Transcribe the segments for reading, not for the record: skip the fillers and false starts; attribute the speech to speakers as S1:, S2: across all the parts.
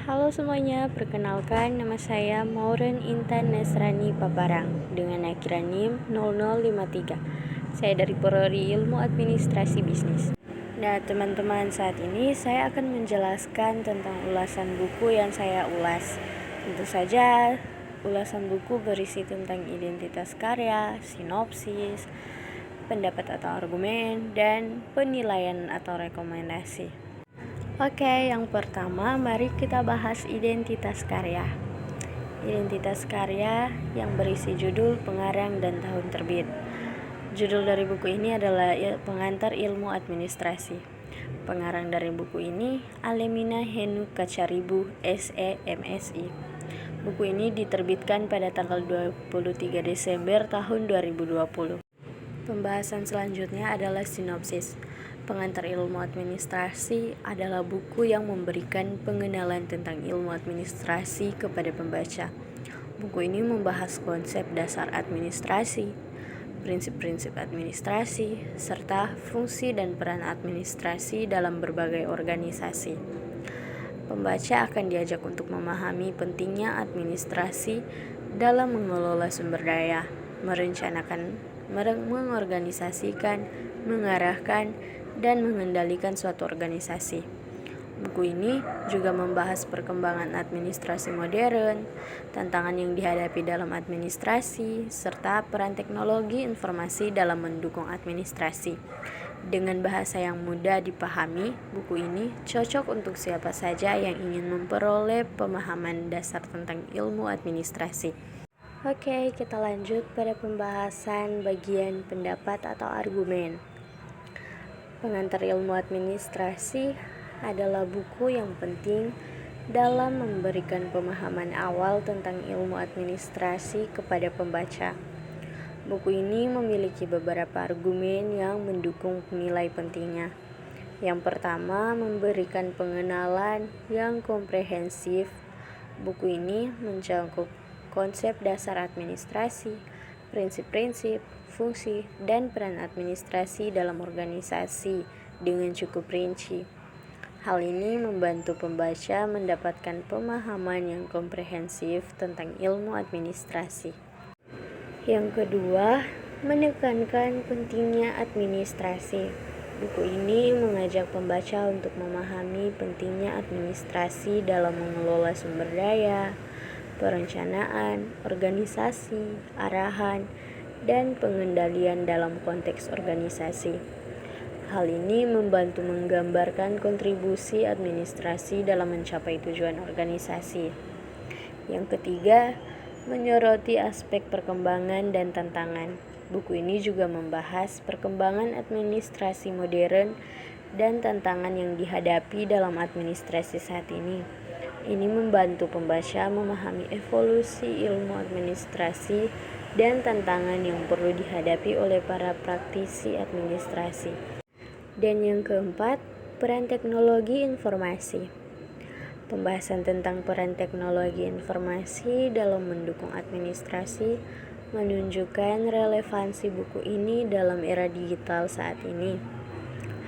S1: Halo semuanya, perkenalkan nama saya Maureen Intan Nasrani Paparang dengan akhiran NIM 0053. Saya dari Prodi Ilmu Administrasi Bisnis. Nah teman-teman, saat ini saya akan menjelaskan tentang ulasan buku yang saya ulas. Tentu saja ulasan buku berisi tentang identitas karya, sinopsis, pendapat atau argumen, dan penilaian atau rekomendasi. Oke, yang pertama mari kita bahas identitas karya. Identitas karya yang berisi judul, pengarang, dan tahun terbit. Judul dari buku ini adalah Pengantar Ilmu Administrasi. Pengarang dari buku ini Alemina Henu Kacaribu, SE, MSI. Buku ini diterbitkan pada tanggal 23 Desember tahun 2020. Pembahasan selanjutnya adalah sinopsis. Pengantar Ilmu Administrasi adalah buku yang memberikan pengenalan tentang ilmu administrasi kepada pembaca. Buku ini membahas konsep dasar administrasi, prinsip-prinsip administrasi, serta fungsi dan peran administrasi dalam berbagai organisasi. Pembaca akan diajak untuk memahami pentingnya administrasi dalam mengelola sumber daya, merencanakan, mengorganisasikan, mengarahkan, dan mengendalikan suatu organisasi. Buku ini juga membahas perkembangan administrasi modern, tantangan yang dihadapi dalam administrasi, serta peran teknologi informasi dalam mendukung administrasi. Dengan bahasa yang mudah dipahami, buku ini cocok untuk siapa saja yang ingin memperoleh pemahaman dasar tentang ilmu administrasi. Oke, kita lanjut pada pembahasan bagian pendapat atau argumen. Pengantar Ilmu Administrasi adalah buku yang penting dalam memberikan pemahaman awal tentang ilmu administrasi kepada pembaca. Buku ini memiliki beberapa argumen yang mendukung nilai pentingnya. Yang pertama, memberikan pengenalan yang komprehensif. Buku ini mencakup konsep dasar administrasi, prinsip-prinsip, fungsi, dan peran administrasi dalam organisasi dengan cukup rinci. Hal ini membantu pembaca mendapatkan pemahaman yang komprehensif tentang ilmu administrasi. Yang kedua, menekankan pentingnya administrasi. Buku ini mengajak pembaca untuk memahami pentingnya administrasi dalam mengelola sumber daya, perencanaan, organisasi, arahan, dan pengendalian dalam konteks organisasi. Hal ini membantu menggambarkan kontribusi administrasi dalam mencapai tujuan organisasi. Yang ketiga, menyoroti aspek perkembangan dan tantangan. Buku ini juga membahas perkembangan administrasi modern dan tantangan yang dihadapi dalam administrasi saat ini. Ini membantu pembaca memahami evolusi ilmu administrasi dan tantangan yang perlu dihadapi oleh para praktisi administrasi. Dan yang keempat, peran teknologi informasi. Pembahasan tentang peran teknologi informasi dalam mendukung administrasi menunjukkan relevansi buku ini dalam era digital saat ini.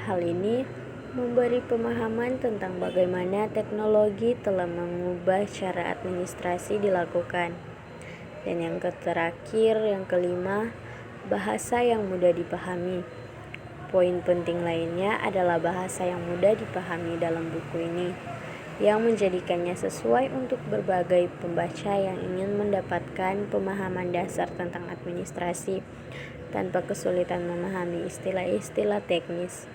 S1: Hal ini memberi pemahaman tentang bagaimana teknologi telah mengubah cara administrasi dilakukan. Dan yang terakhir, yang kelima, bahasa yang mudah dipahami. Poin penting lainnya adalah bahasa yang mudah dipahami dalam buku ini, yang menjadikannya sesuai untuk berbagai pembaca yang ingin mendapatkan pemahaman dasar tentang administrasi tanpa kesulitan memahami istilah-istilah teknis.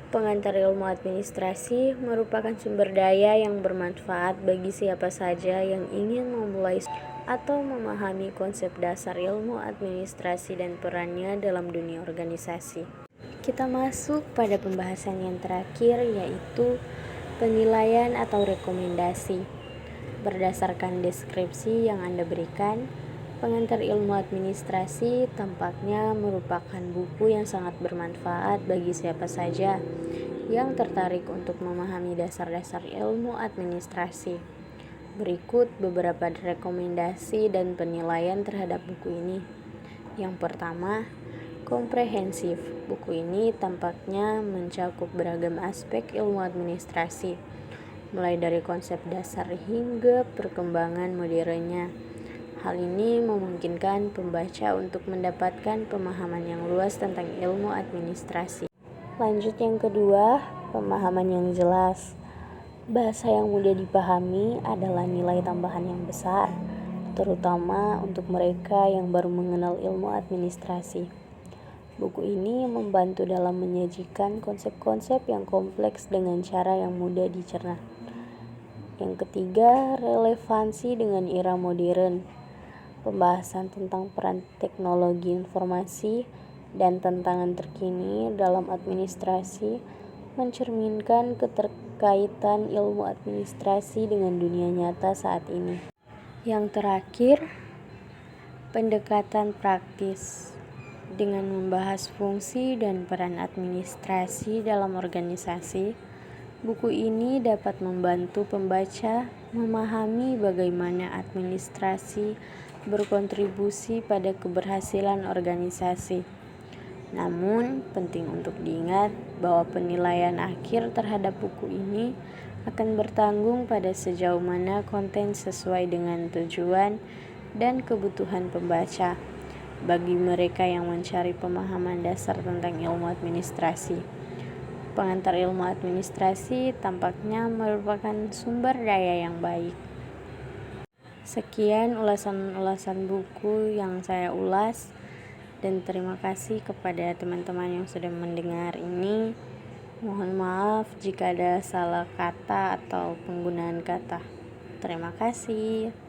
S1: Pengantar Ilmu Administrasi merupakan sumber daya yang bermanfaat bagi siapa saja yang ingin memulai atau memahami konsep dasar ilmu administrasi dan perannya dalam dunia organisasi. Kita masuk pada pembahasan yang terakhir, yaitu penilaian atau rekomendasi. Berdasarkan deskripsi yang Anda berikan, Pengantar Ilmu Administrasi tampaknya merupakan buku yang sangat bermanfaat bagi siapa saja yang tertarik untuk memahami dasar-dasar ilmu administrasi. Berikut beberapa rekomendasi dan penilaian terhadap buku ini. Yang pertama, komprehensif. Buku ini tampaknya mencakup beragam aspek ilmu administrasi, mulai dari konsep dasar hingga perkembangan modernnya. Hal ini memungkinkan pembaca untuk mendapatkan pemahaman yang luas tentang ilmu administrasi. Lanjut yang kedua, pemahaman yang jelas. Bahasa yang mudah dipahami adalah nilai tambahan yang besar, terutama untuk mereka yang baru mengenal ilmu administrasi. Buku ini membantu dalam menyajikan konsep-konsep yang kompleks dengan cara yang mudah dicerna. Yang ketiga, relevansi dengan era modern. Pembahasan tentang peran teknologi informasi dan tantangan terkini dalam administrasi mencerminkan keterkaitan ilmu administrasi dengan dunia nyata saat ini. Yang terakhir, pendekatan praktis. Dengan membahas fungsi dan peran administrasi dalam organisasi, buku ini dapat membantu pembaca memahami bagaimana administrasi berkontribusi pada keberhasilan organisasi. Namun, penting untuk diingat bahwa penilaian akhir terhadap buku ini akan bertanggung pada sejauh mana konten sesuai dengan tujuan dan kebutuhan pembaca. Bagi mereka yang mencari pemahaman dasar tentang ilmu administrasi, pengantar ilmu administrasi tampaknya merupakan sumber daya yang baik. Sekian ulasan buku yang saya ulas, dan terima kasih kepada teman-teman yang sudah mendengar ini. Mohon maaf jika ada salah kata atau penggunaan kata. Terima kasih.